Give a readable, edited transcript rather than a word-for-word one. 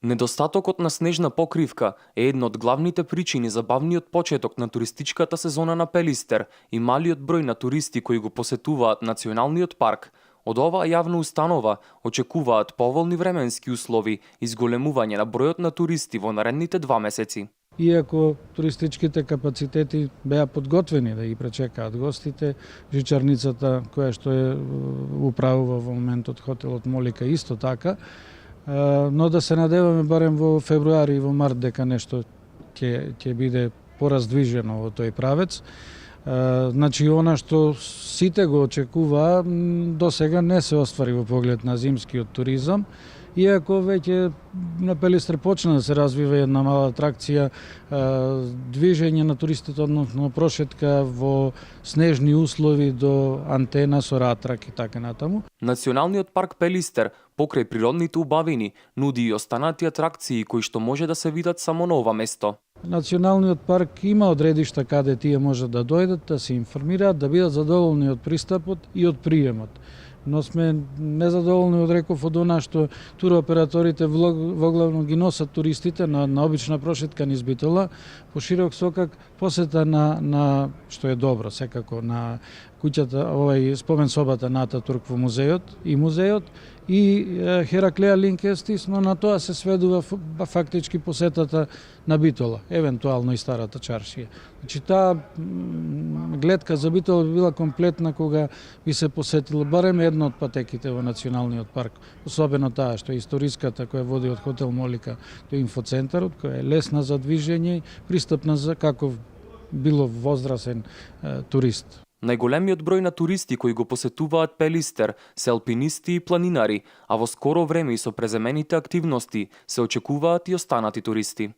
Недостатокот на снежна покривка е една од главните причини за бавниот почеток на туристичката сезона на Пелистер и малиот број на туристи кои го посетуваат националниот парк. Од оваа јавна установа очекуваат поволни временски услови и зголемување на бројот на туристи во наредните 2 месеци. Иако туристичките капацитети беа подготвени да ги пречекаат гостите, жичарницата која што е управува во моментот хотелот Молика исто така, но да се надеваме барем во февруари и во март дека нешто ќе биде пораздвижено во тој правец. Значи, она што сите го очекуваа, до сега не се оствари во поглед на зимскиот туризам, иако веќе на Пелистер почна да се развива една мала атракција, движење на туристите, односно прошетка во снежни услови до антена со ратрак и така натаму. Националниот парк Пелистер, покрај природните убавини, нуди и останати атракции кои што може да се видат само на ова место. Националниот парк има одредишта каде тие можат да дојдат, да се информираат, да бидат задоволни од пристапот и од приемот. Но сме незадоволни, реков, од она што туроператорите воглавно ги носат туристите на обична прошетка низ Битола, по широк сокак посета на што е добро секако, на куќата, спомен собата на Ататурк во музеот и Хераклеа Линкестис, но на тоа се сведува фактички посетата на Битола, евентуално и старата чаршија. Значи, таа гледка за Битола би била комплетна кога би се посетила барем една од патеките во Националниот парк, особено таа што е историската која води од хотел Молика до инфоцентарот, која е лесна за движење и пристапна за како било возрасен турист. Најголемиот број на туристи кои го посетуваат Пелистер се алпинисти и планинари, а во скоро време и со преземените активности се очекуваат и останати туристи.